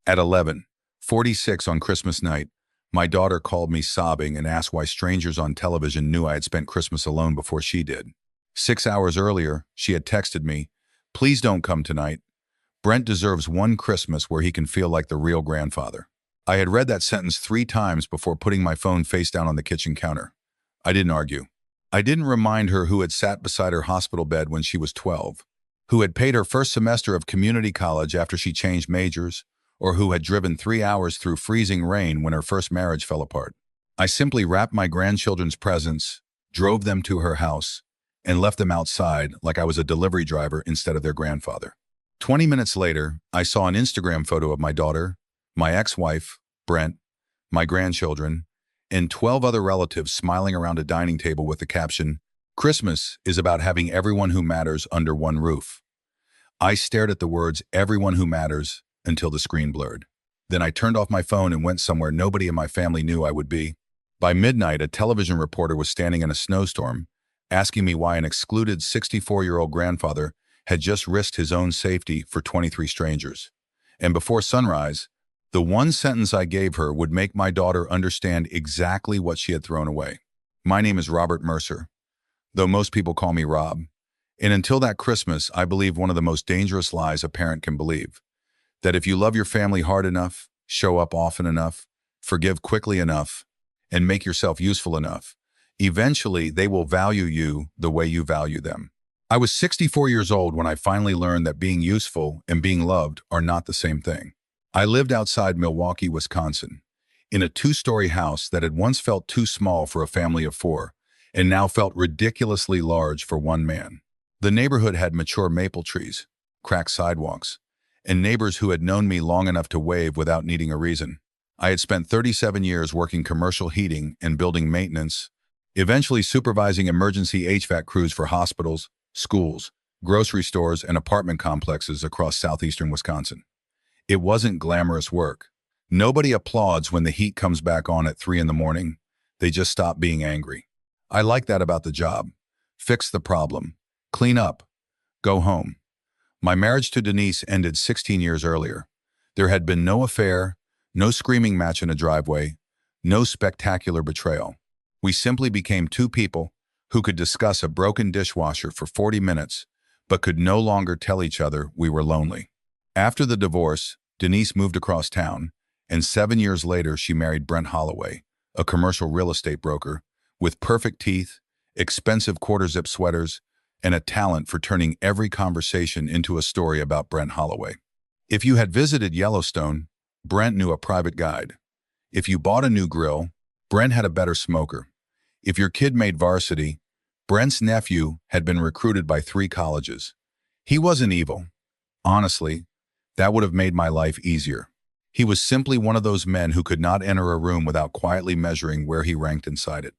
At 11:46 on Christmas night, my daughter called me sobbing and asked why strangers on television knew I had spent Christmas alone before she did. 6 hours earlier, she had texted me, "Please don't come tonight. Brent deserves one Christmas where he can feel like the real grandfather." I had read that sentence 3 times before putting my phone face down on the kitchen counter. I didn't argue. I didn't remind her who had sat beside her hospital bed when she was 12, who had paid her first semester of community college after she changed majors, or who had driven 3 hours through freezing rain when her first marriage fell apart. I simply wrapped my grandchildren's presents, drove them to her house, and left them outside like I was a delivery driver instead of their grandfather. 20 minutes later, I saw an Instagram photo of my daughter, my ex-wife, Brent, my grandchildren, and 12 other relatives smiling around a dining table with the caption, "Christmas is about having everyone who matters under one roof." I stared at the words "everyone who matters" until the screen blurred. Then I turned off my phone and went somewhere nobody in my family knew I would be. By midnight, a television reporter was standing in a snowstorm, asking me why an excluded 64-year-old grandfather had just risked his own safety for 23 strangers. And before sunrise, the one sentence I gave her would make my daughter understand exactly what she had thrown away. My name is Robert Mercer, though most people call me Rob. And until that Christmas, I believed one of the most dangerous lies a parent can believe. That if you love your family hard enough, show up often enough, forgive quickly enough, and make yourself useful enough, eventually they will value you the way you value them. I was 64 years old when I finally learned that being useful and being loved are not the same thing. I lived outside Milwaukee, Wisconsin, in a 2-story house that had once felt too small for a family of 4, and now felt ridiculously large for one man. The neighborhood had mature maple trees, cracked sidewalks, and neighbors who had known me long enough to wave without needing a reason. I had spent 37 years working commercial heating and building maintenance, eventually supervising emergency HVAC crews for hospitals, schools, grocery stores, and apartment complexes across southeastern Wisconsin. It wasn't glamorous work. Nobody applauds when the heat comes back on at 3 in the morning. They just stop being angry. I like that about the job. Fix the problem. Clean up. Go home. My marriage to Denise ended 16 years earlier. There had been no affair, no screaming match in a driveway, no spectacular betrayal. We simply became 2 people who could discuss a broken dishwasher for 40 minutes, but could no longer tell each other we were lonely. After the divorce, Denise moved across town, and 7 years later she married Brent Holloway, a commercial real estate broker, with perfect teeth, expensive quarter-zip sweaters, and a talent for turning every conversation into a story about Brent Holloway. If you had visited Yellowstone, Brent knew a private guide. If you bought a new grill, Brent had a better smoker. If your kid made varsity, Brent's nephew had been recruited by 3 colleges. He wasn't evil. Honestly, that would have made my life easier. He was simply one of those men who could not enter a room without quietly measuring where he ranked inside it.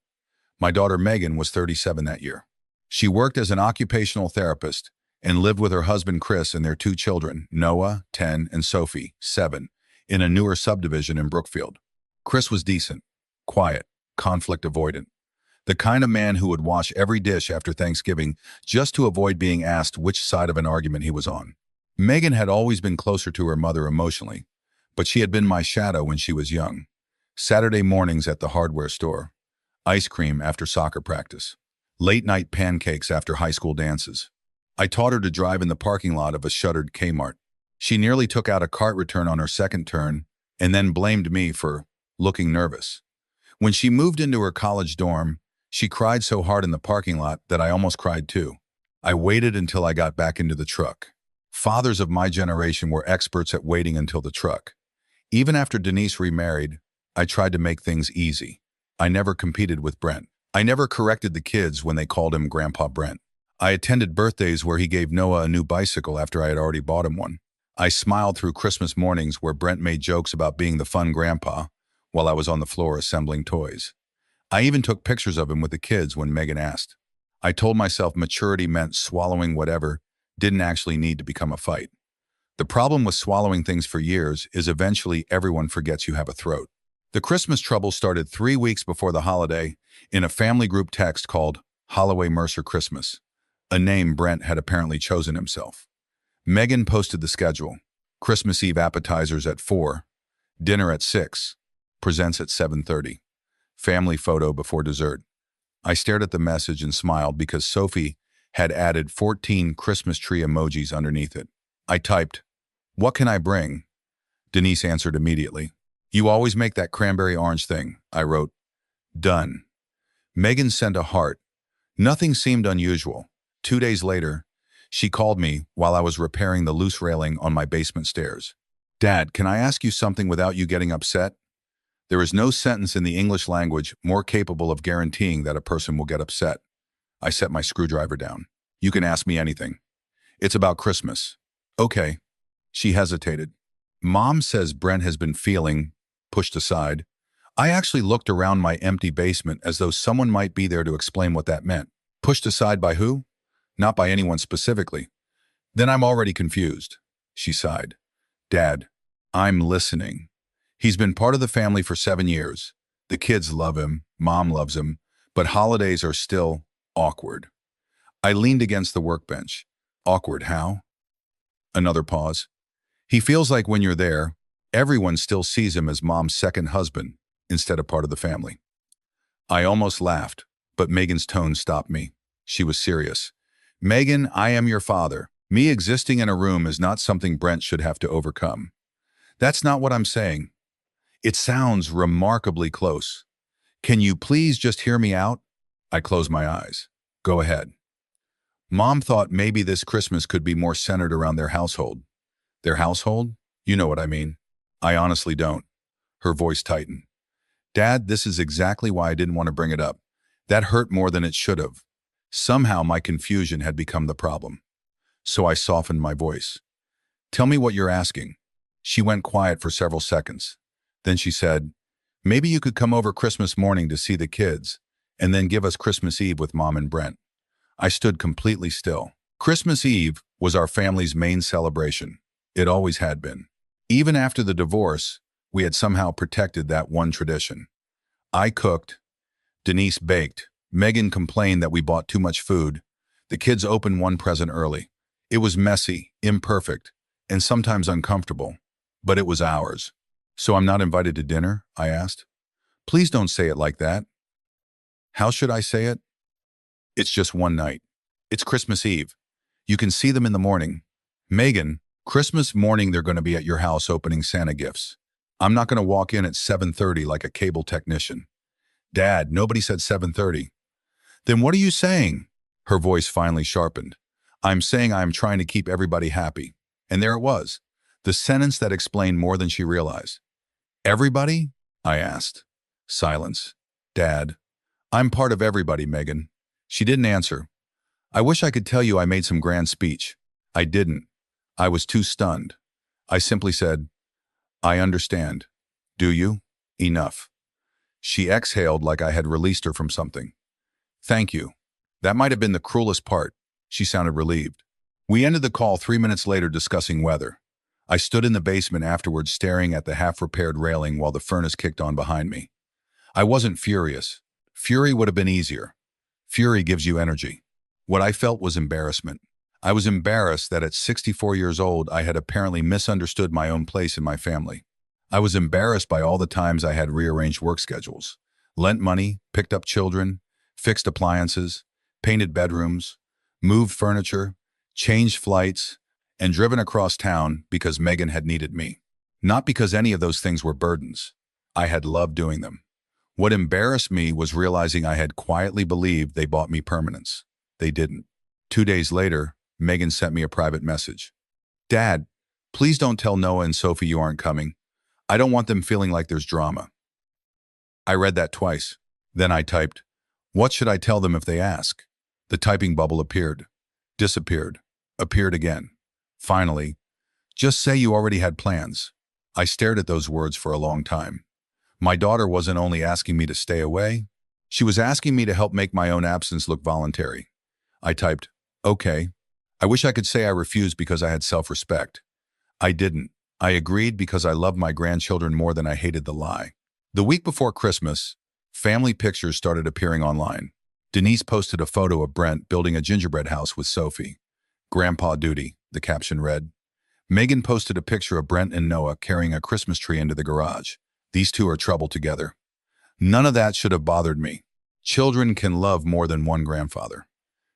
My daughter Megan was 37 that year. She worked as an occupational therapist and lived with her husband Chris and their 2 children, Noah, 10, and Sophie, 7, in a newer subdivision in Brookfield. Chris was decent, quiet, conflict avoidant. The kind of man who would wash every dish after Thanksgiving just to avoid being asked which side of an argument he was on. Megan had always been closer to her mother emotionally, but she had been my shadow when she was young. Saturday mornings at the hardware store, ice cream after soccer practice, late-night pancakes after high school dances. I taught her to drive in the parking lot of a shuttered Kmart. She nearly took out a cart return on her second turn and then blamed me for looking nervous. When she moved into her college dorm, she cried so hard in the parking lot that I almost cried too. I waited until I got back into the truck. Fathers of my generation were experts at waiting until the truck. Even after Denise remarried, I tried to make things easy. I never competed with Brent. I never corrected the kids when they called him Grandpa Brent. I attended birthdays where he gave Noah a new bicycle after I had already bought him one. I smiled through Christmas mornings where Brent made jokes about being the fun grandpa while I was on the floor assembling toys. I even took pictures of him with the kids when Megan asked. I told myself maturity meant swallowing whatever didn't actually need to become a fight. The problem with swallowing things for years is eventually everyone forgets you have a throat. The Christmas trouble started 3 weeks before the holiday in a family group text called Holloway Mercer Christmas, a name Brent had apparently chosen himself. Megan posted the schedule. Christmas Eve appetizers at 4. Dinner at 6. Presents at 7:30. Family photo before dessert. I stared at the message and smiled because Sophie had added 14 Christmas tree emojis underneath it. I typed, "What can I bring?" Denise answered immediately. "You always make that cranberry orange thing." I wrote, "Done." Megan sent a heart. Nothing seemed unusual. 2 days later, she called me while I was repairing the loose railing on my basement stairs. "Dad, can I ask you something without you getting upset?" There is no sentence in the English language more capable of guaranteeing that a person will get upset. I set my screwdriver down. "You can ask me anything. It's about Christmas." "Okay." She hesitated. "Mom says Brent has been feeling pushed aside." I actually looked around my empty basement as though someone might be there to explain what that meant. Pushed aside by who? Not by anyone specifically. "Then I'm already confused." She sighed. "Dad, I'm listening. He's been part of the family for 7 years. The kids love him, Mom loves him, but holidays are still awkward." I leaned against the workbench. "Awkward how?" Another pause. "He feels like when you're there, everyone still sees him as Mom's second husband instead of part of the family." I almost laughed, but Megan's tone stopped me. She was serious. "Megan, I am your father. Me existing in a room is not something Brent should have to overcome." "That's not what I'm saying." "It sounds remarkably close. Can you please just hear me out?" I closed my eyes. "Go ahead." "Mom thought maybe this Christmas could be more centered around their household." "Their household? You know what I mean." "I honestly don't." Her voice tightened. "Dad, this is exactly why I didn't want to bring it up. That hurt more than it should have. Somehow my confusion had become the problem." So I softened my voice. "Tell me what you're asking." She went quiet for several seconds. Then she said, "Maybe you could come over Christmas morning to see the kids, and then give us Christmas Eve with Mom and Brent." I stood completely still. Christmas Eve was our family's main celebration. It always had been. Even after the divorce, we had somehow protected that one tradition. I cooked. Denise baked. Megan complained that we bought too much food. The kids opened one present early. It was messy, imperfect, and sometimes uncomfortable, but it was ours. "So I'm not invited to dinner?" I asked. "Please don't say it like that." "How should I say it?" "It's just one night. It's Christmas Eve. You can see them in the morning." "Megan, Christmas morning they're going to be at your house opening Santa gifts. I'm not going to walk in at 7:30 like a cable technician." "Dad, nobody said 7:30. "Then what are you saying?" Her voice finally sharpened. "I'm saying I'm trying to keep everybody happy." And there it was, the sentence that explained more than she realized. "Everybody?" I asked. Silence. "Dad, I'm part of everybody, Megan." She didn't answer. I wish I could tell you I made some grand speech. I didn't. I was too stunned. I simply said, "I understand." "Do you?" "Enough." She exhaled like I had released her from something. "Thank you." That might have been the cruelest part. She sounded relieved. We ended the call 3 minutes later discussing weather. I stood in the basement afterwards staring at the half-repaired railing while the furnace kicked on behind me. I wasn't furious. Fury would have been easier. Fury gives you energy. What I felt was embarrassment. I was embarrassed that at 64 years old I had apparently misunderstood my own place in my family. I was embarrassed by all the times I had rearranged work schedules, lent money, picked up children, fixed appliances, painted bedrooms, moved furniture, changed flights, and driven across town because Megan had needed me. Not because any of those things were burdens. I had loved doing them. What embarrassed me was realizing I had quietly believed they bought me permanence. They didn't. 2 days later, Megan sent me a private message. "Dad, please don't tell Noah and Sophie you aren't coming. I don't want them feeling like there's drama." I read that twice. Then I typed, "What should I tell them if they ask?" The typing bubble appeared, disappeared, appeared again. Finally, "Just say you already had plans." I stared at those words for a long time. My daughter wasn't only asking me to stay away, she was asking me to help make my own absence look voluntary. I typed, "Okay." I wish I could say I refused because I had self-respect. I didn't. I agreed because I loved my grandchildren more than I hated the lie. The week before Christmas, family pictures started appearing online. Denise posted a photo of Brent building a gingerbread house with Sophie. "Grandpa duty," the caption read. Megan posted a picture of Brent and Noah carrying a Christmas tree into the garage. These two are trouble together. None of that should have bothered me. Children can love more than one grandfather.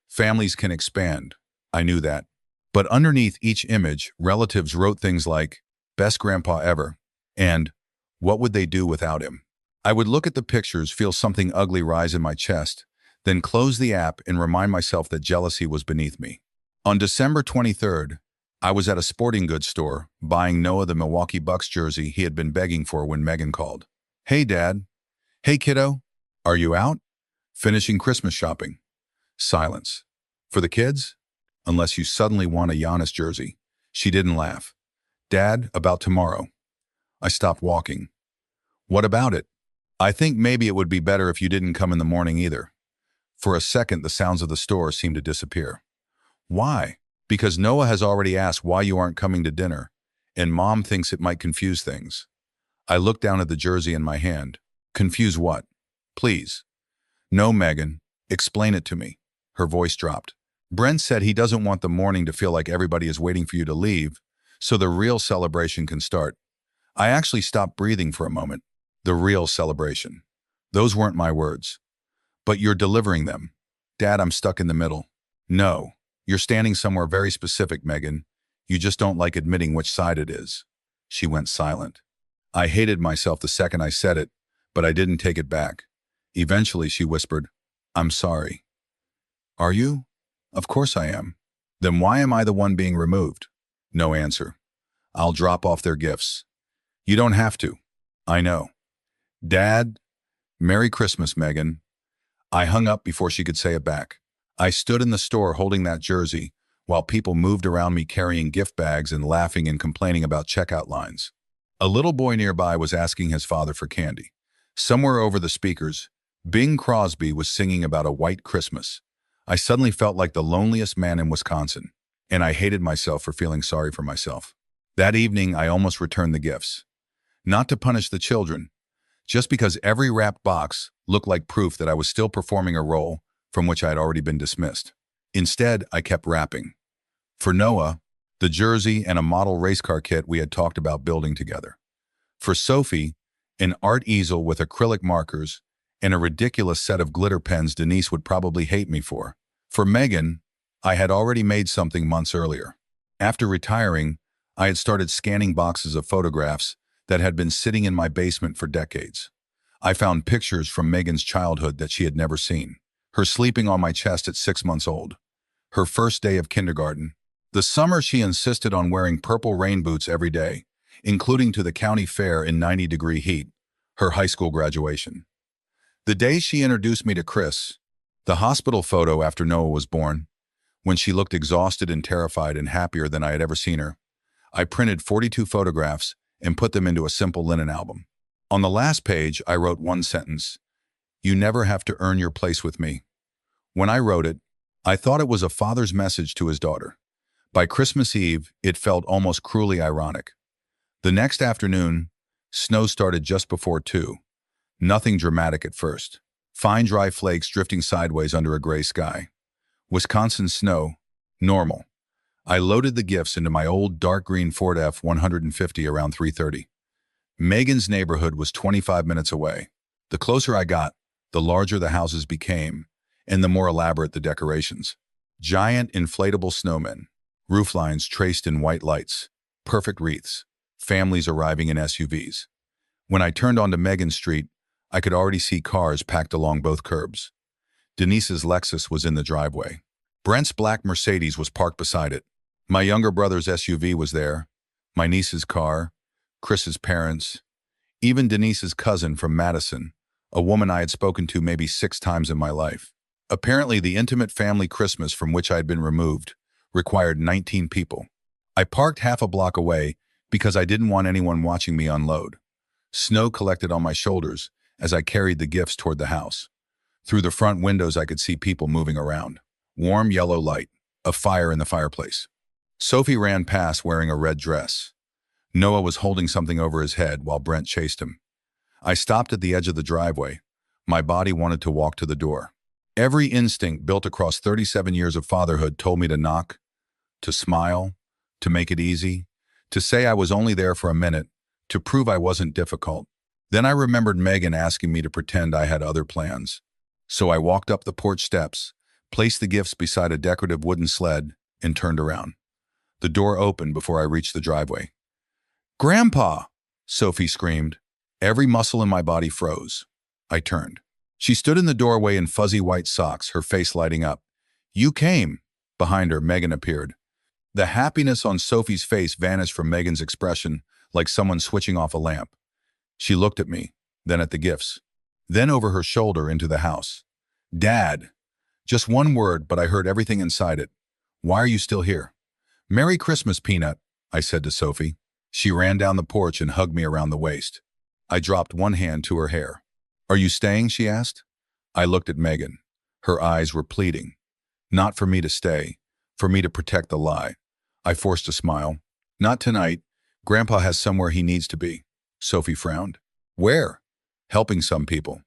Families can expand. I knew that. But underneath each image, relatives wrote things like, "Best grandpa ever," and "What would they do without him?" I would look at the pictures, feel something ugly rise in my chest, then close the app and remind myself that jealousy was beneath me. On December 23rd, I was at a sporting goods store buying Noah the Milwaukee Bucks jersey he had been begging for when Megan called. "Hey, Dad." "Hey, kiddo. Are you out?" "Finishing Christmas shopping." Silence. "For the kids?" "Unless you suddenly want a Giannis jersey." She didn't laugh. "Dad, about tomorrow." I stopped walking. "What about it?" "I think maybe it would be better if you didn't come in the morning either." For a second, the sounds of the store seemed to disappear. "Why?" "Because Noah has already asked why you aren't coming to dinner, and Mom thinks it might confuse things." I looked down at the jersey in my hand. "Confuse what?" "Please." "No, Megan. Explain it to me." Her voice dropped. "Brent said he doesn't want the morning to feel like everybody is waiting for you to leave, so the real celebration can start." I actually stopped breathing for a moment. The real celebration. Those weren't my words. "But you're delivering them." "Dad, I'm stuck in the middle." "No. You're standing somewhere very specific, Megan. You just don't like admitting which side it is." She went silent. I hated myself the second I said it, but I didn't take it back. Eventually, she whispered, "I'm sorry." "Are you?" "Of course I am." "Then why am I the one being removed?" No answer. "I'll drop off their gifts." "You don't have to." "I know." "Dad, Merry Christmas, Megan." I hung up before she could say it back. I stood in the store holding that jersey while people moved around me carrying gift bags and laughing and complaining about checkout lines. A little boy nearby was asking his father for candy. Somewhere over the speakers, Bing Crosby was singing about a white Christmas. I suddenly felt like the loneliest man in Wisconsin, and I hated myself for feeling sorry for myself. That evening, I almost returned the gifts. Not to punish the children, just because every wrapped box looked like proof that I was still performing a role from which I had already been dismissed. Instead, I kept wrapping. For Noah, the jersey and a model race car kit we had talked about building together. For Sophie, an art easel with acrylic markers and a ridiculous set of glitter pens Denise would probably hate me for. For Megan, I had already made something months earlier. After retiring, I had started scanning boxes of photographs that had been sitting in my basement for decades. I found pictures from Megan's childhood that she had never seen. Her sleeping on my chest at 6 months old. Her first day of kindergarten. The summer she insisted on wearing purple rain boots every day, including to the county fair in 90-degree heat. Her high school graduation. The day she introduced me to Chris. The hospital photo after Noah was born, when she looked exhausted and terrified and happier than I had ever seen her. I printed 42 photographs and put them into a simple linen album. On the last page, I wrote one sentence: "You never have to earn your place with me." When I wrote it, I thought it was a father's message to his daughter. By Christmas Eve, it felt almost cruelly ironic. The next afternoon, snow started just before 2. Nothing dramatic at first. Fine dry flakes drifting sideways under a gray sky. Wisconsin snow, normal. I loaded the gifts into my old dark green Ford F-150 around 3:30. Megan's neighborhood was 25 minutes away. The closer I got, the larger the houses became, and the more elaborate the decorations. Giant inflatable snowmen, rooflines traced in white lights, perfect wreaths, families arriving in SUVs. When I turned onto Megan Street, I could already see cars packed along both curbs. Denise's Lexus was in the driveway. Brent's black Mercedes was parked beside it. My younger brother's SUV was there, my niece's car, Chris's parents, even Denise's cousin from Madison, a woman I had spoken to maybe 6 times in my life. Apparently, the intimate family Christmas from which I had been removed required 19 people. I parked half a block away because I didn't want anyone watching me unload. Snow collected on my shoulders as I carried the gifts toward the house. Through the front windows, I could see people moving around. Warm yellow light, a fire in the fireplace. Sophie ran past wearing a red dress. Noah was holding something over his head while Brent chased him. I stopped at the edge of the driveway. My body wanted to walk to the door. Every instinct built across 37 years of fatherhood told me to knock, to smile, to make it easy, to say I was only there for a minute, to prove I wasn't difficult. Then I remembered Megan asking me to pretend I had other plans. So I walked up the porch steps, placed the gifts beside a decorative wooden sled, and turned around. The door opened before I reached the driveway. "Grandpa!" Sophie screamed. Every muscle in my body froze. I turned. She stood in the doorway in fuzzy white socks, her face lighting up. "You came." Behind her, Megan appeared. The happiness on Sophie's face vanished from Megan's expression, like someone switching off a lamp. She looked at me, then at the gifts, then over her shoulder into the house. "Dad." Just one word, but I heard everything inside it. "Why are you still here?" "Merry Christmas, Peanut," I said to Sophie. She ran down the porch and hugged me around the waist. I dropped one hand to her hair. "Are you staying?" she asked. I looked at Megan. Her eyes were pleading. Not for me to stay, for me to protect the lie. I forced a smile. "Not tonight. Grandpa has somewhere he needs to be." Sophie frowned. "Where?" "Helping some people."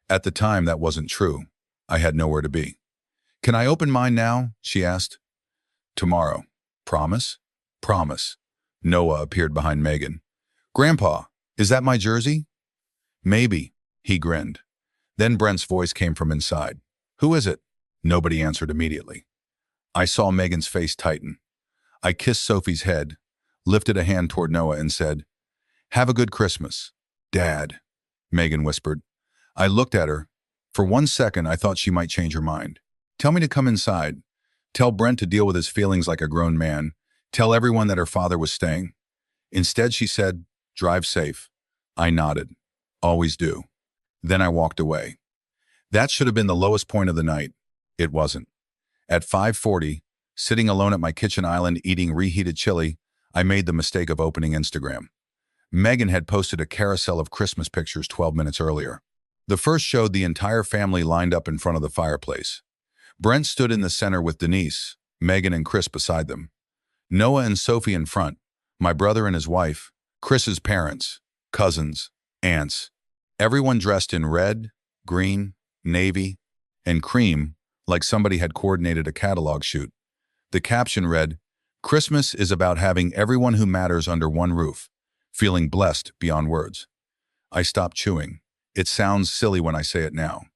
At the time, that wasn't true. I had nowhere to be. "Can I open mine now?" she asked. "Tomorrow." "Promise?" "Promise." Noah appeared behind Megan. "Grandpa, is that my jersey?" "Maybe." He grinned. Then Brent's voice came from inside. "Who is it?" Nobody answered immediately. I saw Megan's face tighten. I kissed Sophie's head, lifted a hand toward Noah and said, "Have a good Christmas." "Dad," Megan whispered. I looked at her. For 1 second, I thought she might change her mind. "Tell me to come inside. Tell Brent to deal with his feelings like a grown man. Tell everyone that her father was staying." Instead, she said, "Drive safe." I nodded. "Always do." Then I walked away. That should have been the lowest point of the night. It wasn't. At 5:40, sitting alone at my kitchen island eating reheated chili, I made the mistake of opening Instagram. Megan had posted a carousel of Christmas pictures 12 minutes earlier. The first showed the entire family lined up in front of the fireplace. Brent stood in the center with Denise, Megan and Chris beside them. Noah and Sophie in front, my brother and his wife, Chris's parents, cousins, aunts. Everyone dressed in red, green, navy, and cream, like somebody had coordinated a catalog shoot. The caption read, "Christmas is about having everyone who matters under one roof, feeling blessed beyond words." I stopped chewing. It sounds silly when I say it now.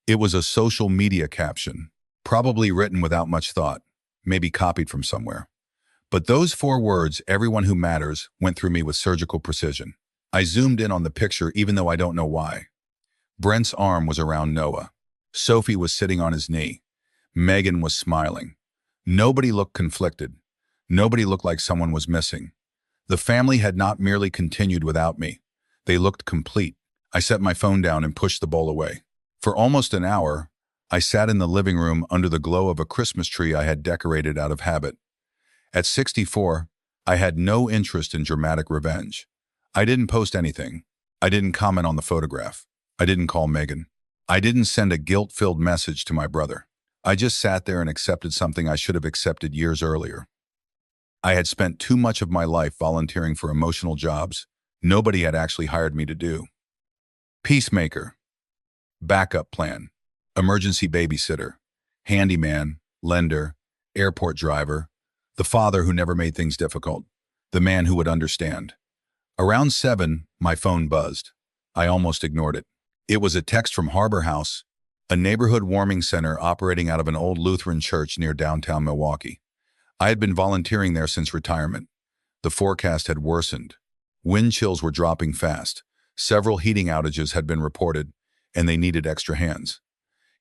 It was a social media caption, probably written without much thought, maybe copied from somewhere. But those 4 words, "everyone who matters," went through me with surgical precision. I zoomed in on the picture even though I don't know why. Brent's arm was around Noah. Sophie was sitting on his knee. Megan was smiling. Nobody looked conflicted. Nobody looked like someone was missing. The family had not merely continued without me. They looked complete. I set my phone down and pushed the bowl away. For almost an hour, I sat in the living room under the glow of a Christmas tree I had decorated out of habit. At 64, I had no interest in dramatic revenge. I didn't post anything. I didn't comment on the photograph. I didn't call Megan. I didn't send a guilt-filled message to my brother. I just sat there and accepted something I should have accepted years earlier. I had spent too much of my life volunteering for emotional jobs nobody had actually hired me to do. Peacemaker, backup plan, emergency babysitter, handyman, lender, airport driver, the father who never made things difficult, the man who would understand. Around 7, my phone buzzed. I almost ignored it. It was a text from Harbor House, a neighborhood warming center operating out of an old Lutheran church near downtown Milwaukee. I had been volunteering there since retirement. The forecast had worsened. Wind chills were dropping fast. Several heating outages had been reported, and they needed extra hands.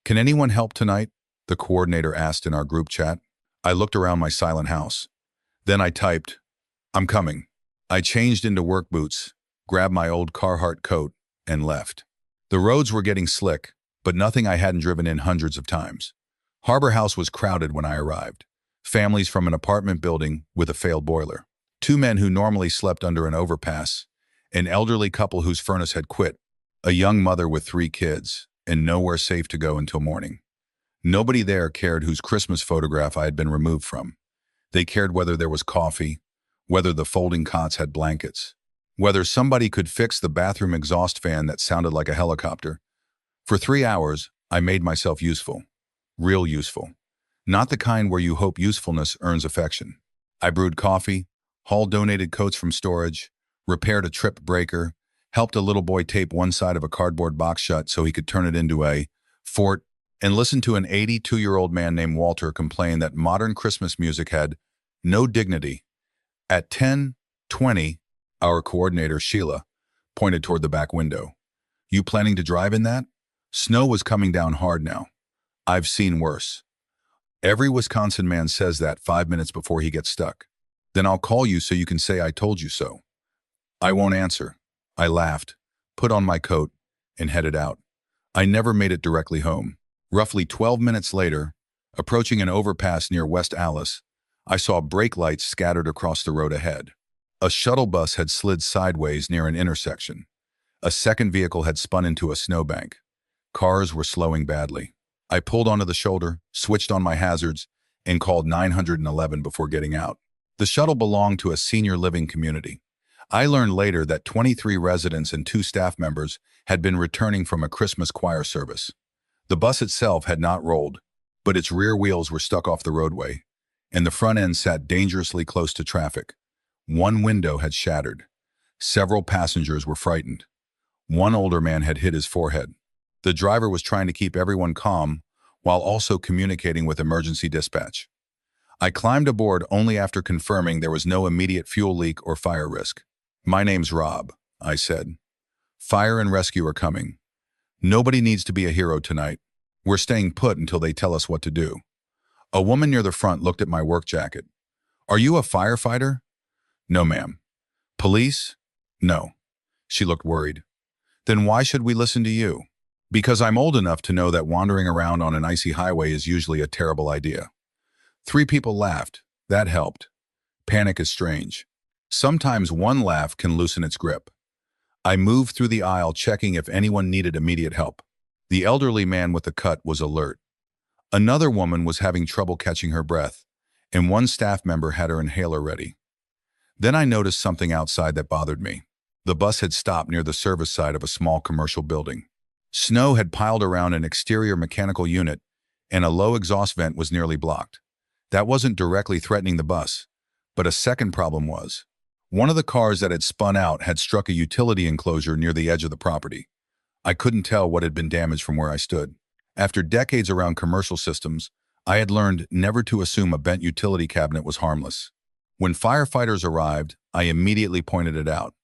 "Can anyone help tonight?" the coordinator asked in our group chat. I looked around my silent house. Then I typed, "I'm coming." I changed into work boots, grabbed my old Carhartt coat, and left. The roads were getting slick, but nothing I hadn't driven in hundreds of times. Harbor House was crowded when I arrived. Families from an apartment building with a failed boiler. 2 men who normally slept under an overpass. An elderly couple whose furnace had quit. A young mother with 3 kids, and nowhere safe to go until morning. Nobody there cared whose Christmas photograph I had been removed from. They cared whether there was coffee, whether the folding cots had blankets, whether somebody could fix the bathroom exhaust fan that sounded like a helicopter. For 3 hours, I made myself useful. Real useful. Not the kind where you hope usefulness earns affection. I brewed coffee, Hall donated coats from storage, repaired a tripped breaker, helped a little boy tape one side of a cardboard box shut so he could turn it into a fort, and listened to an 82-year-old man named Walter complain that modern Christmas music had no dignity. At 10:20, our coordinator, Sheila, pointed toward the back window. You planning to drive in that? Snow was coming down hard now. I've seen worse. Every Wisconsin man says that 5 minutes before he gets stuck. Then I'll call you so you can say I told you so. I won't answer. I laughed, put on my coat, and headed out. I never made it directly home. Roughly 12 minutes later, approaching an overpass near West Allis, I saw brake lights scattered across the road ahead. A shuttle bus had slid sideways near an intersection. A second vehicle had spun into a snowbank. Cars were slowing badly. I pulled onto the shoulder, switched on my hazards, and called 911 before getting out. The shuttle belonged to a senior living community. I learned later that 23 residents and 2 staff members had been returning from a Christmas choir service. The bus itself had not rolled, but its rear wheels were stuck off the roadway, and the front end sat dangerously close to traffic. One window had shattered. Several passengers were frightened. One older man had hit his forehead. The driver was trying to keep everyone calm while also communicating with emergency dispatch. I climbed aboard only after confirming there was no immediate fuel leak or fire risk. My name's Rob, I said. Fire and rescue are coming. Nobody needs to be a hero tonight. We're staying put until they tell us what to do. A woman near the front looked at my work jacket. Are you a firefighter? No, ma'am. Police? No. She looked worried. Then why should we listen to you? Because I'm old enough to know that wandering around on an icy highway is usually a terrible idea. 3 people laughed. That helped. Panic is strange. Sometimes one laugh can loosen its grip. I moved through the aisle checking if anyone needed immediate help. The elderly man with the cut was alert. Another woman was having trouble catching her breath, and one staff member had her inhaler ready. Then I noticed something outside that bothered me. The bus had stopped near the service side of a small commercial building. Snow had piled around an exterior mechanical unit, and a low exhaust vent was nearly blocked. That wasn't directly threatening the bus, but a second problem was. One of the cars that had spun out had struck a utility enclosure near the edge of the property. I couldn't tell what had been damaged from where I stood. After decades around commercial systems, I had learned never to assume a bent utility cabinet was harmless. When firefighters arrived, I immediately pointed it out.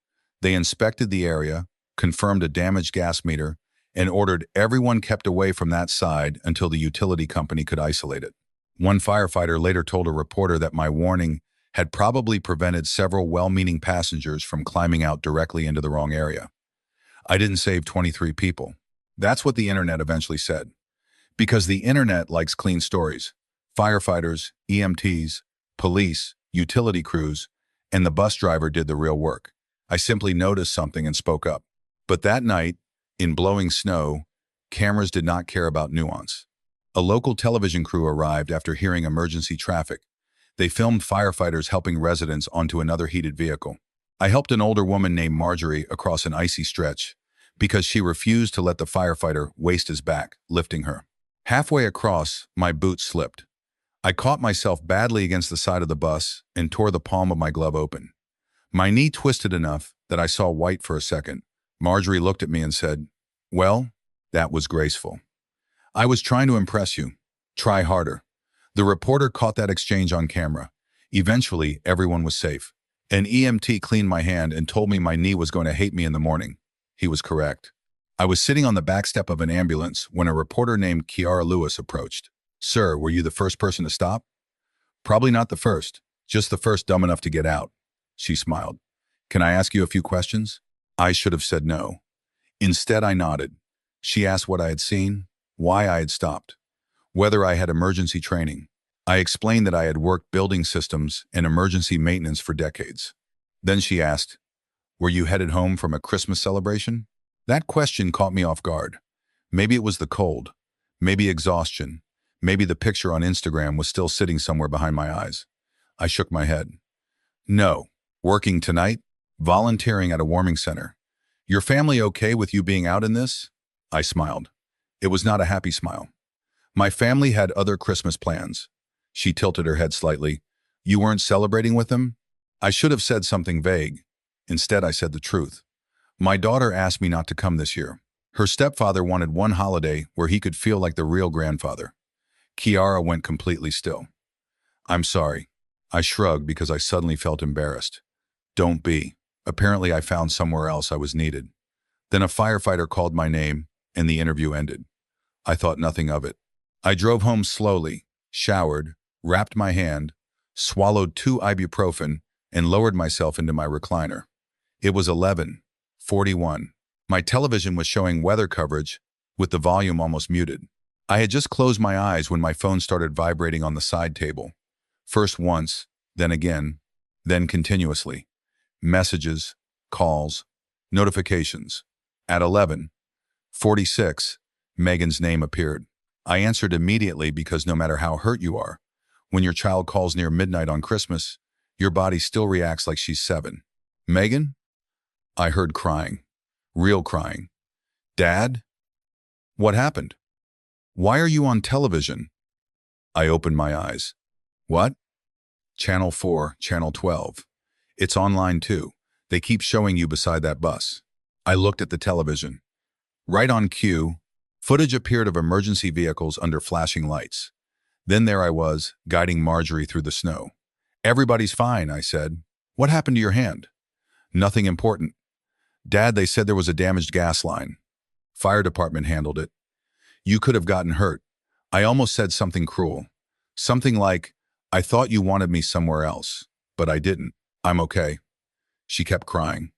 They inspected the area, confirmed a damaged gas meter, and ordered everyone kept away from that side until the utility company could isolate it. One firefighter later told a reporter that my warning had probably prevented several well-meaning passengers from climbing out directly into the wrong area. I didn't save 23 people. That's what the internet eventually said. Because the internet likes clean stories. Firefighters, EMTs, police, utility crews, and the bus driver did the real work. I simply noticed something and spoke up. But that night, in blowing snow, cameras did not care about nuance. A local television crew arrived after hearing emergency traffic. They filmed firefighters helping residents onto another heated vehicle. I helped an older woman named Marjorie across an icy stretch because she refused to let the firefighter waste his back, lifting her. Halfway across, my boot slipped. I caught myself badly against the side of the bus and tore the palm of my glove open. My knee twisted enough that I saw white for a second. Marjorie looked at me and said, "Well, that was graceful." I was trying to impress you. Try harder. The reporter caught that exchange on camera. Eventually, everyone was safe. An EMT cleaned my hand and told me my knee was going to hate me in the morning. He was correct. I was sitting on the back step of an ambulance when a reporter named Kiara Lewis approached. "Sir, were you the first person to stop?" "Probably not the first, just the first dumb enough to get out." She smiled. "Can I ask you a few questions?" I should have said no. Instead, I nodded. She asked what I had seen, why I had stopped, whether I had emergency training. I explained that I had worked building systems and emergency maintenance for decades. Then she asked, "Were you headed home from a Christmas celebration?" That question caught me off guard. Maybe it was the cold, maybe exhaustion, maybe the picture on Instagram was still sitting somewhere behind my eyes. I shook my head. "No. Working tonight? Volunteering at a warming center. Your family okay with you being out in this?" I smiled. It was not a happy smile. "My family had other Christmas plans." She tilted her head slightly. "You weren't celebrating with them?" I should have said something vague. Instead, I said the truth. My daughter asked me not to come this year. Her stepfather wanted one holiday where he could feel like the real grandfather. Kiara went completely still. I'm sorry. I shrugged because I suddenly felt embarrassed. Don't be. Apparently, I found somewhere else I was needed. Then a firefighter called my name, and the interview ended. I thought nothing of it. I drove home slowly, showered, wrapped my hand, swallowed 2 ibuprofen, and lowered myself into my recliner. It was 11:41. My television was showing weather coverage with the volume almost muted. I had just closed my eyes when my phone started vibrating on the side table. First once, then again, then continuously. Messages, calls, notifications. At 11:46, Megan's name appeared. I answered immediately because no matter how hurt you are, when your child calls near midnight on Christmas, your body still reacts like she's 7. Megan? I heard crying. Real crying. Dad? What happened? Why are you on television? I opened my eyes. What? Channel 4, Channel 12. It's online too. They keep showing you beside that bus. I looked at the television. Right on cue, footage appeared of emergency vehicles under flashing lights. Then there I was, guiding Marjorie through the snow. Everybody's fine, I said. What happened to your hand? Nothing important. Dad, they said there was a damaged gas line. Fire department handled it. You could have gotten hurt. I almost said something cruel. Something like, I thought you wanted me somewhere else, but I didn't. I'm okay. She kept crying.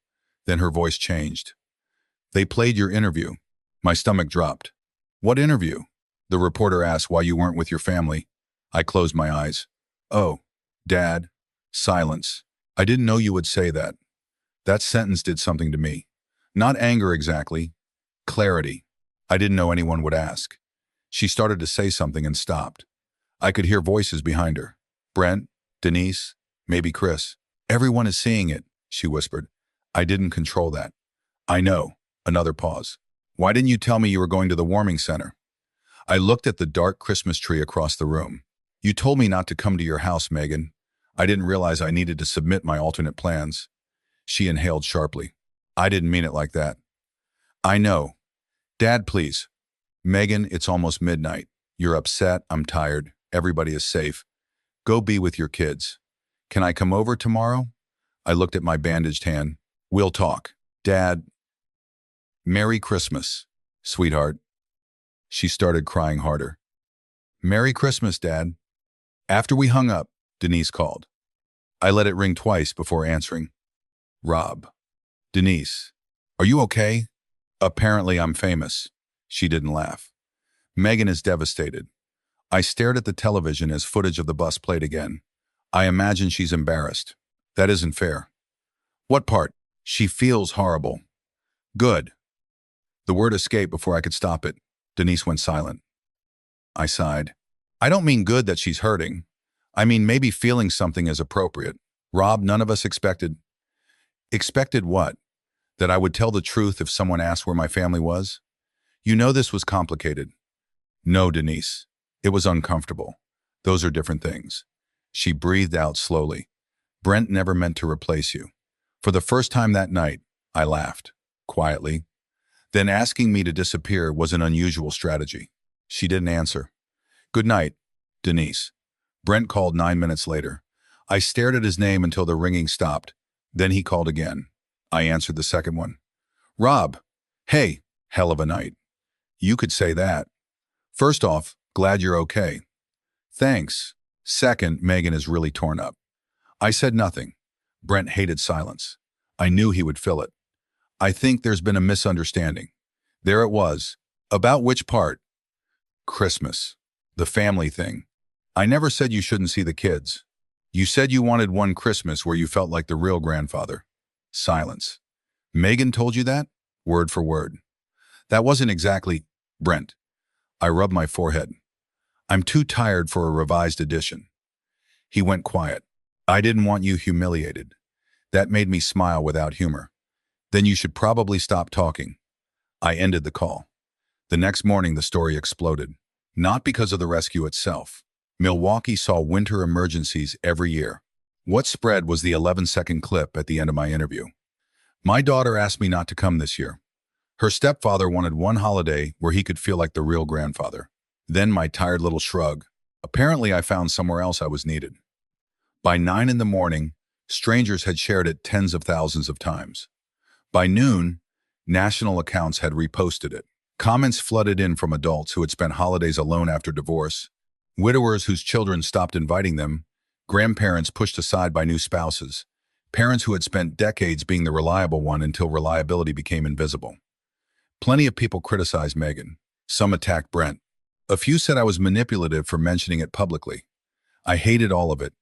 Then her voice changed. They played your interview. My stomach dropped. What interview? The reporter asked why you weren't with your family. I closed my eyes. Oh, Dad. Silence. I didn't know you would say that. That sentence did something to me. Not anger exactly. Clarity. I didn't know anyone would ask. She started to say something and stopped. I could hear voices behind her. Brent, Denise, maybe Chris. Everyone is seeing it, she whispered. I didn't control that. I know. Another pause. Why didn't you tell me you were going to the warming center? I looked at the dark Christmas tree across the room. You told me not to come to your house, Megan. I didn't realize I needed to submit my alternate plans. She inhaled sharply. I didn't mean it like that. I know. Dad, please. Megan, it's almost midnight. You're upset. I'm tired. Everybody is safe. Go be with your kids. Can I come over tomorrow? I looked at my bandaged hand. We'll talk. Dad. Merry Christmas, sweetheart. She started crying harder. Merry Christmas, Dad. After we hung up, Denise called. I let it ring twice before answering. Rob. Denise. Are you okay? Apparently I'm famous. She didn't laugh. Megan is devastated. I stared at the television as footage of the bus played again. I imagine she's embarrassed. That isn't fair. What part? She feels horrible. Good. The word escaped before I could stop it. Denise went silent. I sighed. I don't mean good that she's hurting. I mean maybe feeling something is appropriate. Rob, none of us expected. Expected what? That I would tell the truth if someone asked where my family was? You know this was complicated. No, Denise. It was uncomfortable. Those are different things. She breathed out slowly. Brent never meant to replace you. For the first time that night, I laughed. Quietly. Then asking me to disappear was an unusual strategy. She didn't answer. Good night, Denise. Brent called 9 minutes later. I stared at his name until the ringing stopped. Then he called again. I answered the second one. Rob. Hey, hell of a night. You could say that. First off, glad you're okay. Thanks. Second, Megan is really torn up. I said nothing. Brent hated silence. I knew he would fill it. I think there's been a misunderstanding. There it was. About which part? Christmas. The family thing. I never said you shouldn't see the kids. You said you wanted one Christmas where you felt like the real grandfather. Silence. Megan told you that? Word for word. That wasn't exactly Brent. I rubbed my forehead. I'm too tired for a revised edition. He went quiet. I didn't want you humiliated. That made me smile without humor. Then you should probably stop talking. I ended the call. The next morning the story exploded. Not because of the rescue itself. Milwaukee saw winter emergencies every year. What spread was the 11-second clip at the end of my interview. My daughter asked me not to come this year. Her stepfather wanted one holiday where he could feel like the real grandfather. Then my tired little shrug. Apparently I found somewhere else I was needed. By 9 in the morning, strangers had shared it tens of thousands of times. By noon, national accounts had reposted it. Comments flooded in from adults who had spent holidays alone after divorce, widowers whose children stopped inviting them, grandparents pushed aside by new spouses, parents who had spent decades being the reliable one until reliability became invisible. Plenty of people criticized Megan. Some attacked Brent. A few said I was manipulative for mentioning it publicly. I hated all of it.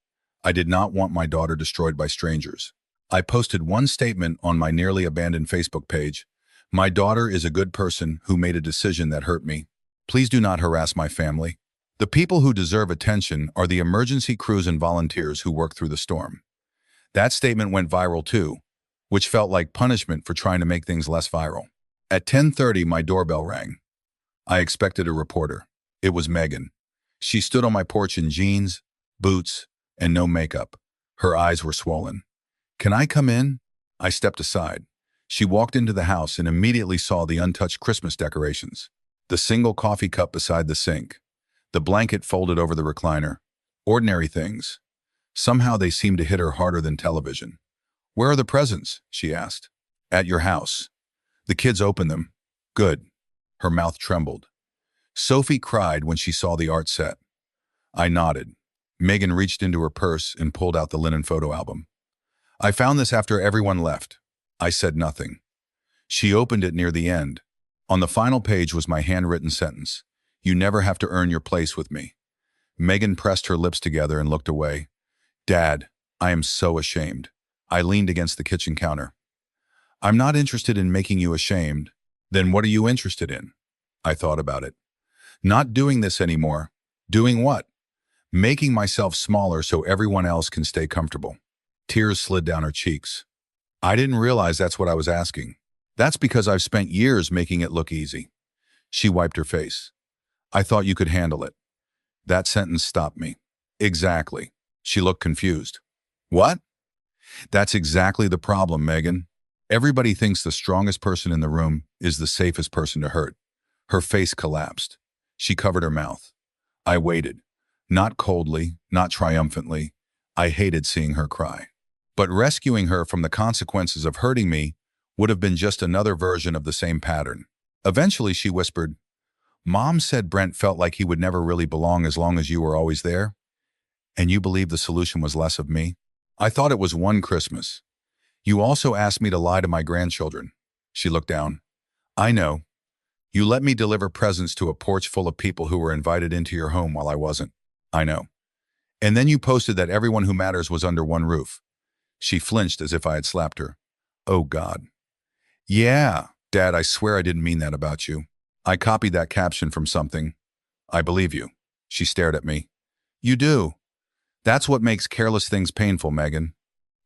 I did not want my daughter destroyed by strangers. I posted one statement on my nearly abandoned Facebook page. My daughter is a good person who made a decision that hurt me. Please do not harass my family. The people who deserve attention are the emergency crews and volunteers who work through the storm. That statement went viral too, which felt like punishment for trying to make things less viral. At 10:30, my doorbell rang. I expected a reporter. It was Megan. She stood on my porch in jeans, boots, and no makeup. Her eyes were swollen. "Can I come in?" I stepped aside. She walked into the house and immediately saw the untouched Christmas decorations. The single coffee cup beside the sink. The blanket folded over the recliner. Ordinary things. Somehow they seemed to hit her harder than television. "Where are the presents?" she asked. "At your house. The kids opened them." "Good." Her mouth trembled. "Sophie cried when she saw the art set." I nodded. Megan reached into her purse and pulled out the linen photo album. "I found this after everyone left." I said nothing. She opened it near the end. On the final page was my handwritten sentence. "You never have to earn your place with me." Megan pressed her lips together and looked away. "Dad, I am so ashamed." I leaned against the kitchen counter. "I'm not interested in making you ashamed." "Then what are you interested in?" I thought about it. "Not doing this anymore." "Doing what?" "Making myself smaller so everyone else can stay comfortable." Tears slid down her cheeks. "I didn't realize that's what I was asking." "That's because I've spent years making it look easy." She wiped her face. "I thought you could handle it." That sentence stopped me. "Exactly." She looked confused. "What?" "That's exactly the problem, Megan. Everybody thinks the strongest person in the room is the safest person to hurt." Her face collapsed. She covered her mouth. I waited. Not coldly, not triumphantly. I hated seeing her cry. But rescuing her from the consequences of hurting me would have been just another version of the same pattern. Eventually she whispered, "Mom said Brent felt like he would never really belong as long as you were always there. And you believe the solution was less of me?" "I thought it was one Christmas. You also asked me to lie to my grandchildren." She looked down. "I know. You let me deliver presents to a porch full of people who were invited into your home while I wasn't." "I know. And then you posted that everyone who matters was under one roof." She flinched as if I had slapped her. "Oh, God." "Yeah, Dad, I swear I didn't mean that about you. I copied that caption from something." "I believe you." She stared at me. "You do. That's what makes careless things painful, Megan.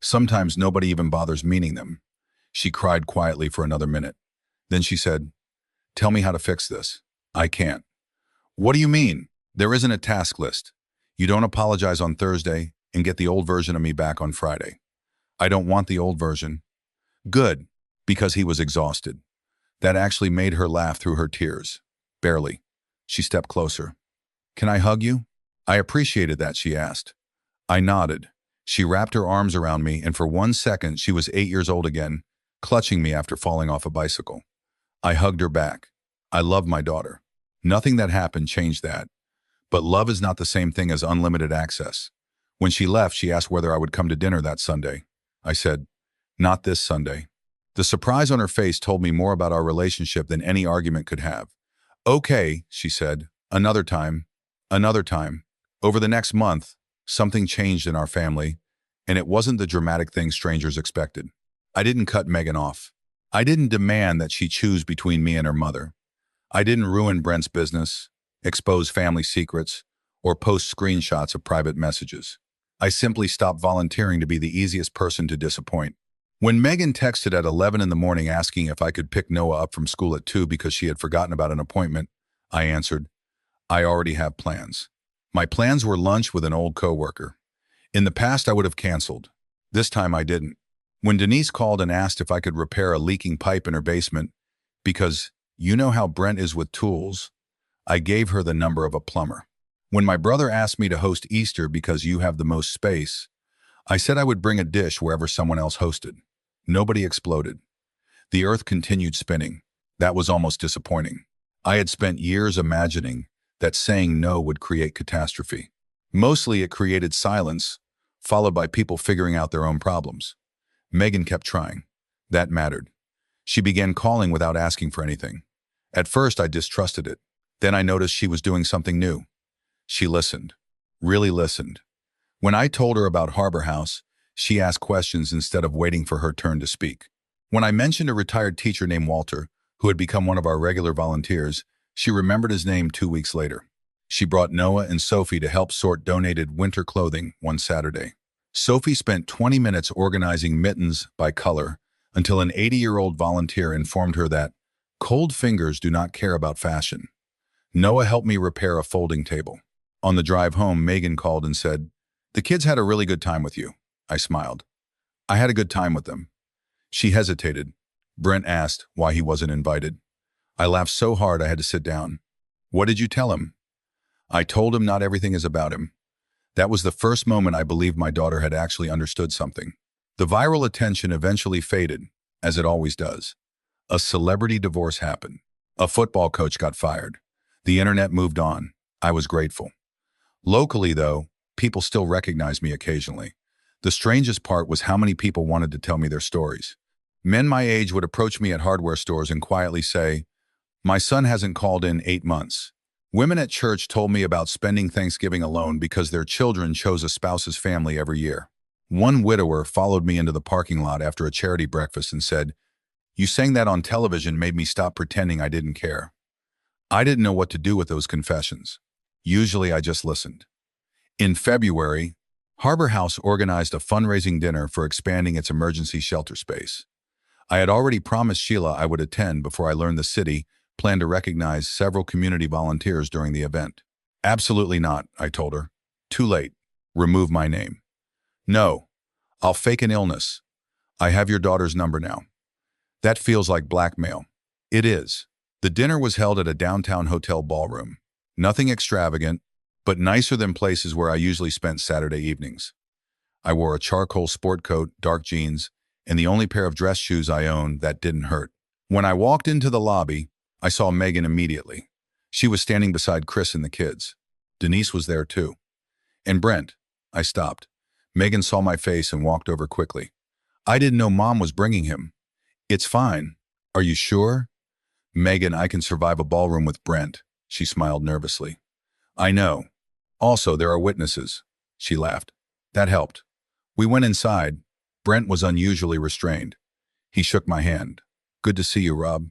Sometimes nobody even bothers meaning them." She cried quietly for another minute. Then she said, "Tell me how to fix this." "I can't." "What do you mean?" "There isn't a task list. You don't apologize on Thursday and get the old version of me back on Friday." "I don't want the old version." "Good," because he was exhausted. That actually made her laugh through her tears. Barely. She stepped closer. "Can I hug you?" "I appreciated that," she asked. I nodded. She wrapped her arms around me, and for 1 second she was 8 years old again, clutching me after falling off a bicycle. I hugged her back. I love my daughter. Nothing that happened changed that. But love is not the same thing as unlimited access. When she left, she asked whether I would come to dinner that Sunday. I said, "Not this Sunday." The surprise on her face told me more about our relationship than any argument could have. "Okay," she said, "another time." Another time. Over the next month, something changed in our family, and it wasn't the dramatic thing strangers expected. I didn't cut Megan off. I didn't demand that she choose between me and her mother. I didn't ruin Brent's business, expose family secrets, or post screenshots of private messages. I simply stopped volunteering to be the easiest person to disappoint. When Megan texted at 11 in the morning asking if I could pick Noah up from school at 2 because she had forgotten about an appointment, I answered, "I already have plans." My plans were lunch with an old coworker. In the past, I would have canceled. This time I didn't. When Denise called and asked if I could repair a leaking pipe in her basement, because you know how Brent is with tools, I gave her the number of a plumber. When my brother asked me to host Easter because you have the most space, I said I would bring a dish wherever someone else hosted. Nobody exploded. The earth continued spinning. That was almost disappointing. I had spent years imagining that saying no would create catastrophe. Mostly it created silence, followed by people figuring out their own problems. Megan kept trying. That mattered. She began calling without asking for anything. At first, I distrusted it. Then I noticed she was doing something new. She listened. Really listened. When I told her about Harbor House, she asked questions instead of waiting for her turn to speak. When I mentioned a retired teacher named Walter, who had become one of our regular volunteers, she remembered his name 2 weeks later. She brought Noah and Sophie to help sort donated winter clothing one Saturday. Sophie spent 20 minutes organizing mittens by color until an 80-year-old volunteer informed her that cold fingers do not care about fashion. Noah helped me repair a folding table. On the drive home, Megan called and said, "The kids had a really good time with you." I smiled. "I had a good time with them." She hesitated. Brent asked why he wasn't invited. I laughed so hard I had to sit down. "What did you tell him?" I told him not everything is about him. That was the first moment I believed my daughter had actually understood something. The viral attention eventually faded, as it always does. A celebrity divorce happened. A football coach got fired. The internet moved on. I was grateful. Locally, though, people still recognized me occasionally. The strangest part was how many people wanted to tell me their stories. Men my age would approach me at hardware stores and quietly say, "My son hasn't called in 8 months." Women at church told me about spending Thanksgiving alone because their children chose a spouse's family every year. One widower followed me into the parking lot after a charity breakfast and said, "You saying that on television made me stop pretending I didn't care." I didn't know what to do with those confessions. Usually I just listened. In February, Harbor House organized a fundraising dinner for expanding its emergency shelter space. I had already promised Sheila I would attend before I learned the city planned to recognize several community volunteers during the event. "Absolutely not," I told her. "Too late. Remove my name." "No, I'll fake an illness. I have your daughter's number now." "That feels like blackmail." "It is." The dinner was held at a downtown hotel ballroom. Nothing extravagant, but nicer than places where I usually spent Saturday evenings. I wore a charcoal sport coat, dark jeans, and the only pair of dress shoes I owned that didn't hurt. When I walked into the lobby, I saw Megan immediately. She was standing beside Chris and the kids. Denise was there too. "And Brent." I stopped. Megan saw my face and walked over quickly. "I didn't know Mom was bringing him." "It's fine." "Are you sure?" "Megan, I can survive a ballroom with Brent." She smiled nervously. "I know. Also, there are witnesses." She laughed. That helped. We went inside. Brent was unusually restrained. He shook my hand. "Good to see you, Rob."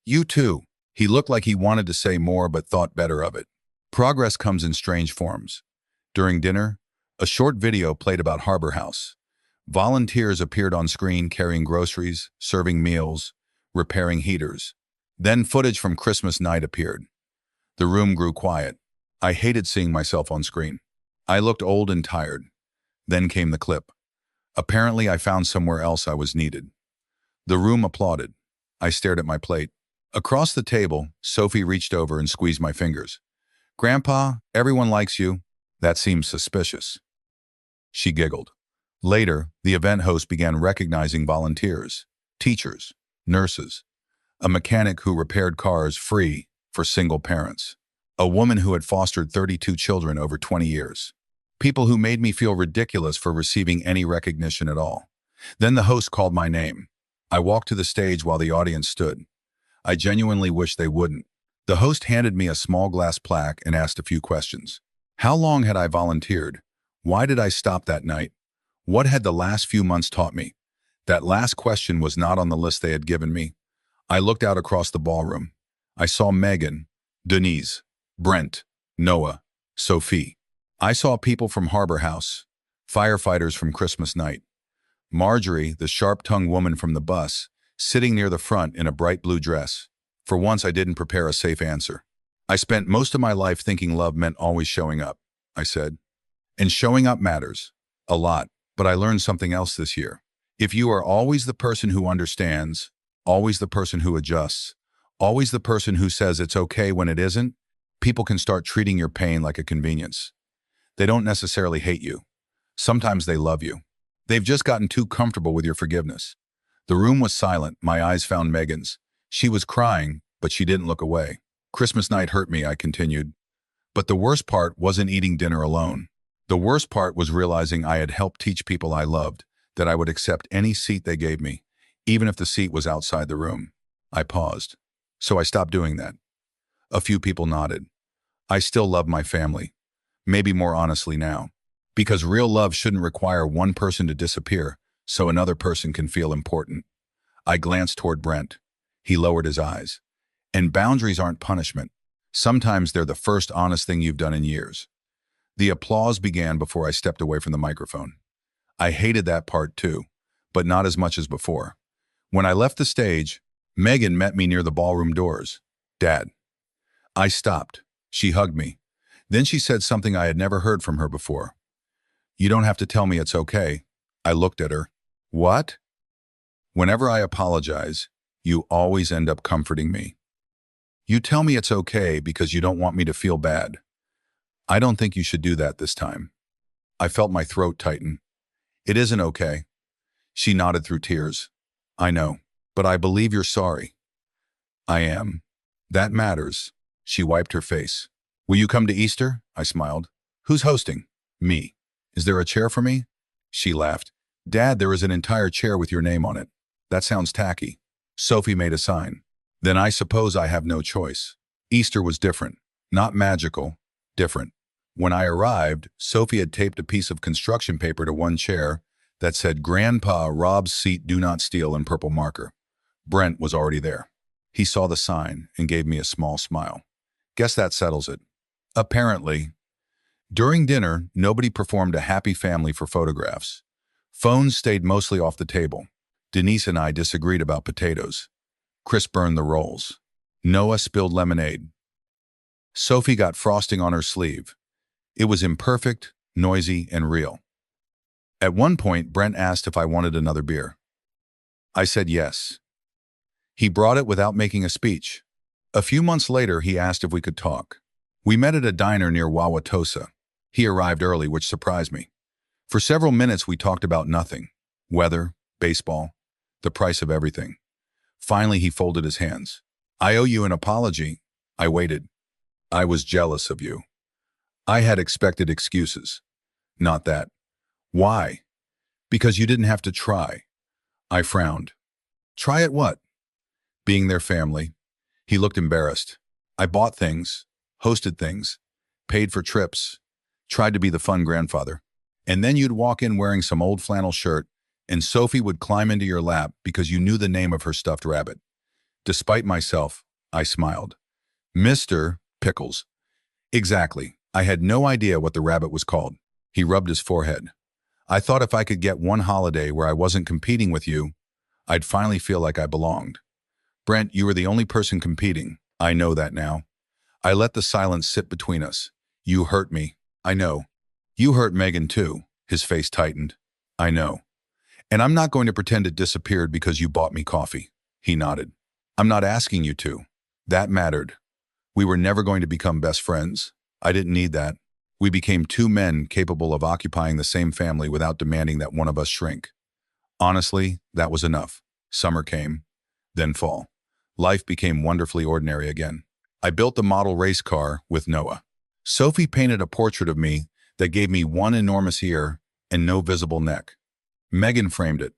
"You too." He looked like he wanted to say more but thought better of it. Progress comes in strange forms. During dinner, a short video played about Harbor House. Volunteers appeared on screen carrying groceries, serving meals, repairing heaters. Then footage from Christmas night appeared. The room grew quiet. I hated seeing myself on screen. I looked old and tired. Then came the clip. Apparently, I found somewhere else I was needed. The room applauded. I stared at my plate. Across the table, Sophie reached over and squeezed my fingers. "Grandpa, everyone likes you." "That seems suspicious." She giggled. Later, the event host began recognizing volunteers, teachers, nurses, a mechanic who repaired cars free for single parents, a woman who had fostered 32 children over 20 years. People who made me feel ridiculous for receiving any recognition at all. Then the host called my name. I walked to the stage while the audience stood. I genuinely wished they wouldn't. The host handed me a small glass plaque and asked a few questions. How long had I volunteered? Why did I stop that night? What had the last few months taught me? That last question was not on the list they had given me. I looked out across the ballroom. I saw Megan, Denise, Brent, Noah, Sophie. I saw people from Harbor House, firefighters from Christmas night. Marjorie, the sharp-tongued woman from the bus, sitting near the front in a bright blue dress. For once, I didn't prepare a safe answer. "I spent most of my life thinking love meant always showing up," I said. "And showing up matters. A lot, but I learned something else this year. If you are always the person who understands, always the person who adjusts, always the person who says it's okay when it isn't, people can start treating your pain like a convenience. They don't necessarily hate you. Sometimes they love you. They've just gotten too comfortable with your forgiveness. The room was silent. My eyes found Megan's. She was crying, but she didn't look away. Christmas night hurt me, I continued. But the worst part wasn't eating dinner alone. The worst part was realizing I had helped teach people I loved that I would accept any seat they gave me, even if the seat was outside the room. I paused. So I stopped doing that. A few people nodded. I still love my family. Maybe more honestly now. Because real love shouldn't require one person to disappear so another person can feel important. I glanced toward Brent. He lowered his eyes. And boundaries aren't punishment. Sometimes they're the first honest thing you've done in years. The applause began before I stepped away from the microphone. I hated that part too, but not as much as before. When I left the stage, Megan met me near the ballroom doors. Dad. I stopped. She hugged me. Then she said something I had never heard from her before. You don't have to tell me it's okay. I looked at her. What? Whenever I apologize, you always end up comforting me. You tell me it's okay because you don't want me to feel bad. I don't think you should do that this time. I felt my throat tighten. It isn't okay. She nodded through tears. I know, but I believe you're sorry. I am. That matters. She wiped her face. Will you come to Easter? I smiled. Who's hosting? Me. Is there a chair for me? She laughed. Dad, there is an entire chair with your name on it. That sounds tacky. Sophie made a sign. Then I suppose I have no choice. Easter was different. Not magical. Different. When I arrived, Sophie had taped a piece of construction paper to one chair that said Grandpa Rob's seat do not steal in purple marker. Brent was already there. He saw the sign and gave me a small smile. Guess that settles it. Apparently. During dinner, nobody performed a happy family for photographs. Phones stayed mostly off the table. Denise and I disagreed about potatoes. Chris burned the rolls. Noah spilled lemonade. Sophie got frosting on her sleeve. It was imperfect, noisy, and real. At one point, Brent asked if I wanted another beer. I said yes. He brought it without making a speech. A few months later, he asked if we could talk. We met at a diner near Wauwatosa. He arrived early, which surprised me. For several minutes, we talked about nothing. Weather, baseball, the price of everything. Finally, he folded his hands. I owe you an apology. I waited. I was jealous of you. I had expected excuses. Not that. Why? Because you didn't have to try. I frowned. Try at what? Being their family. He looked embarrassed. I bought things, hosted things, paid for trips, tried to be the fun grandfather. And then you'd walk in wearing some old flannel shirt, and Sophie would climb into your lap because you knew the name of her stuffed rabbit. Despite myself, I smiled. Mr. Pickles. Exactly. I had no idea what the rabbit was called. He rubbed his forehead. I thought if I could get one holiday where I wasn't competing with you, I'd finally feel like I belonged. Brent, you were the only person competing. I know that now. I let the silence sit between us. You hurt me. I know. You hurt Megan too. His face tightened. I know. And I'm not going to pretend it disappeared because you bought me coffee. He nodded. I'm not asking you to. That mattered. We were never going to become best friends. I didn't need that. We became two men capable of occupying the same family without demanding that one of us shrink. Honestly, that was enough. Summer came, then fall. Life became wonderfully ordinary again. I built the model race car with Noah. Sophie painted a portrait of me that gave me one enormous ear and no visible neck. Megan framed it.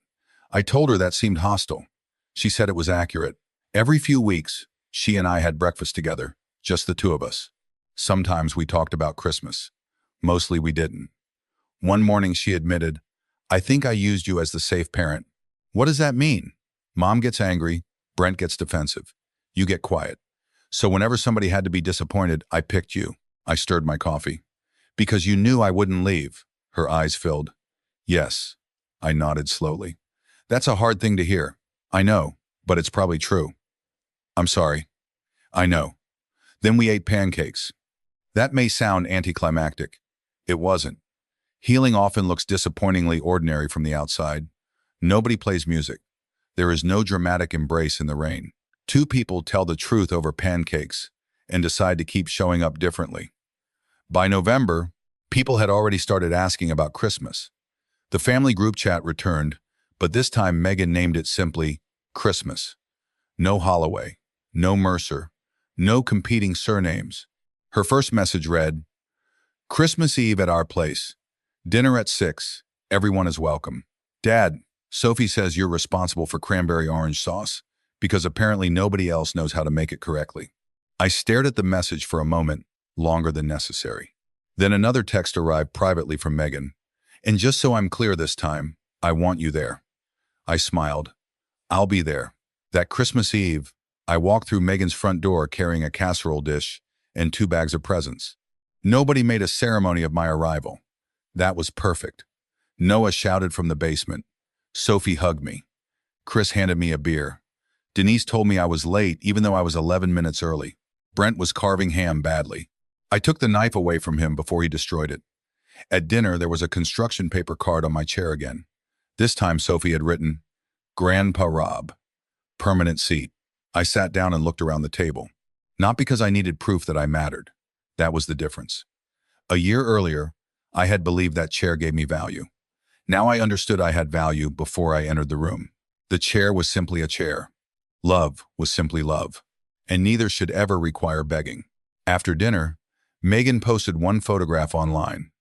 I told her that seemed hostile. She said it was accurate. Every few weeks, she and I had breakfast together, just the two of us. Sometimes we talked about Christmas. Mostly we didn't. One morning she admitted, I think I used you as the safe parent. What does that mean? Mom gets angry, Brent gets defensive. You get quiet. So whenever somebody had to be disappointed, I picked you. I stirred my coffee. Because you knew I wouldn't leave. Her eyes filled. Yes. I nodded slowly. That's a hard thing to hear. I know, but it's probably true. I'm sorry. I know. Then we ate pancakes. That may sound anticlimactic. It wasn't. Healing often looks disappointingly ordinary from the outside. Nobody plays music. There is no dramatic embrace in the rain. Two people tell the truth over pancakes and decide to keep showing up differently. By November, people had already started asking about Christmas. The family group chat returned, but this time Megan named it simply Christmas. No Holloway, no Mercer, no competing surnames. Her first message read, Christmas Eve at our place. Dinner at 6. Everyone is welcome. Dad, Sophie says you're responsible for cranberry orange sauce because apparently nobody else knows how to make it correctly. I stared at the message for a moment, longer than necessary. Then another text arrived privately from Megan. And just so I'm clear this time, I want you there. I smiled. I'll be there. That Christmas Eve, I walked through Megan's front door carrying a casserole dish and 2 bags of presents. Nobody made a ceremony of my arrival. That was perfect. Noah shouted from the basement. Sophie hugged me. Chris handed me a beer. Denise told me I was late even though I was 11 minutes early. Brent was carving ham badly. I took the knife away from him before he destroyed it. At dinner, there was a construction paper card on my chair again. This time, Sophie had written, Grandpa Rob, permanent seat. I sat down and looked around the table. Not because I needed proof that I mattered. That was the difference. A year earlier, I had believed that chair gave me value. Now I understood I had value before I entered the room. The chair was simply a chair. Love was simply love. And neither should ever require begging. After dinner, Megan posted one photograph online.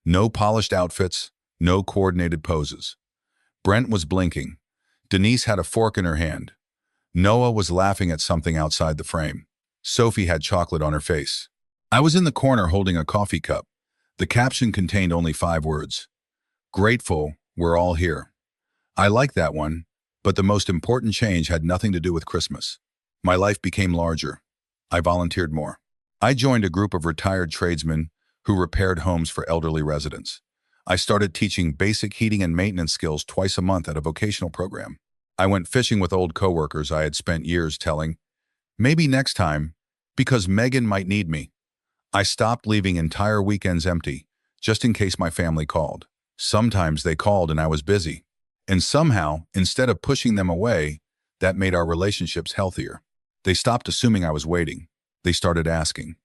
No polished outfits, no coordinated poses. Brent was blinking. Denise had a fork in her hand. Noah was laughing at something outside the frame. Sophie had chocolate on her face. I was in the corner holding a coffee cup. The caption contained only 5 words. Grateful, we're all here. I liked that one, but the most important change had nothing to do with Christmas. My life became larger. I volunteered more. I joined a group of retired tradesmen who repaired homes for elderly residents. I started teaching basic heating and maintenance skills twice a month at a vocational program. I went fishing with old coworkers I had spent years telling, maybe next time, because Megan might need me. I stopped leaving entire weekends empty, just in case my family called. Sometimes they called and I was busy. And somehow, instead of pushing them away, that made our relationships healthier. They stopped assuming I was waiting. They started asking.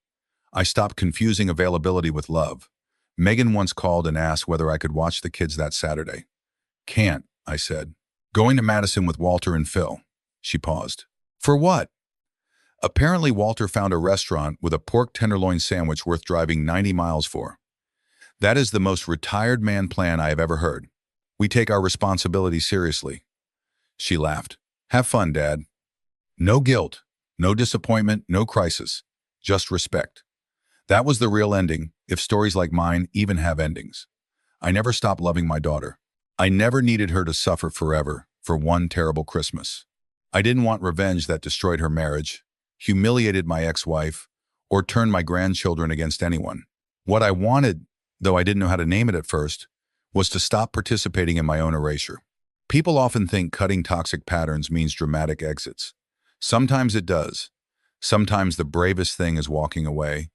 I stopped confusing availability with love. Megan once called and asked whether I could watch the kids that Saturday. Can't, I said. Going to Madison with Walter and Phil. She paused. For what? Apparently Walter found a restaurant with a pork tenderloin sandwich worth driving 90 miles for. That is the most retired man plan I have ever heard. We take our responsibility seriously. She laughed. Have fun, Dad. No guilt, no disappointment, no crisis. Just respect. That was the real ending, if stories like mine even have endings. I never stopped loving my daughter. I never needed her to suffer forever for one terrible Christmas. I didn't want revenge that destroyed her marriage, humiliated my ex-wife, or turned my grandchildren against anyone. What I wanted, though I didn't know how to name it at first, was to stop participating in my own erasure. People often think cutting toxic patterns means dramatic exits. Sometimes it does. Sometimes the bravest thing is walking away.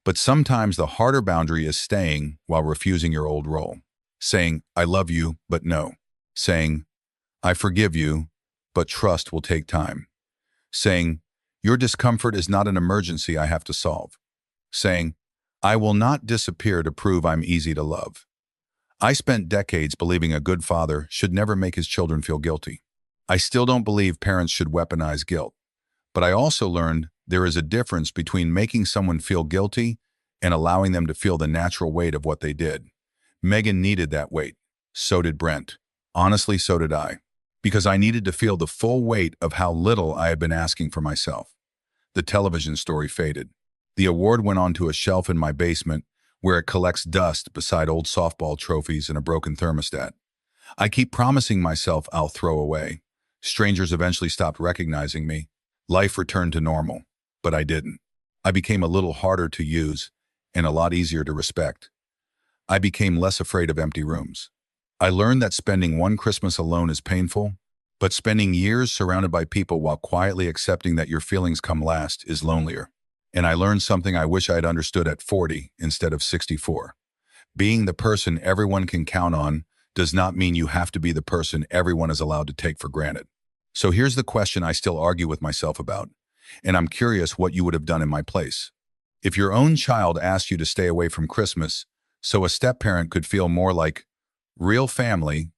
But sometimes the harder boundary is staying while refusing your old role. Saying, I love you, but no. Saying, I forgive you, but trust will take time. Saying, your discomfort is not an emergency I have to solve. Saying, I will not disappear to prove I'm easy to love. I spent decades believing a good father should never make his children feel guilty. I still don't believe parents should weaponize guilt. But I also learned there is a difference between making someone feel guilty and allowing them to feel the natural weight of what they did. Megan needed that weight. So did Brent. Honestly, so did I. Because I needed to feel the full weight of how little I had been asking for myself. The television story faded. The award went onto a shelf in my basement where it collects dust beside old softball trophies and a broken thermostat. I keep promising myself I'll throw away. Strangers eventually stopped recognizing me. Life returned to normal, but I didn't. I became a little harder to use and a lot easier to respect. I became less afraid of empty rooms. I learned that spending one Christmas alone is painful, but spending years surrounded by people while quietly accepting that your feelings come last is lonelier. And I learned something I wish I had understood at 40 instead of 64. Being the person everyone can count on does not mean you have to be the person everyone is allowed to take for granted. So here's the question I still argue with myself about, and I'm curious what you would have done in my place. If your own child asked you to stay away from Christmas so a step-parent could feel more like real family,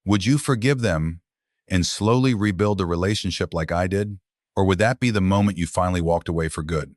would you forgive them and slowly rebuild the relationship like I did? Or would that be the moment you finally walked away for good?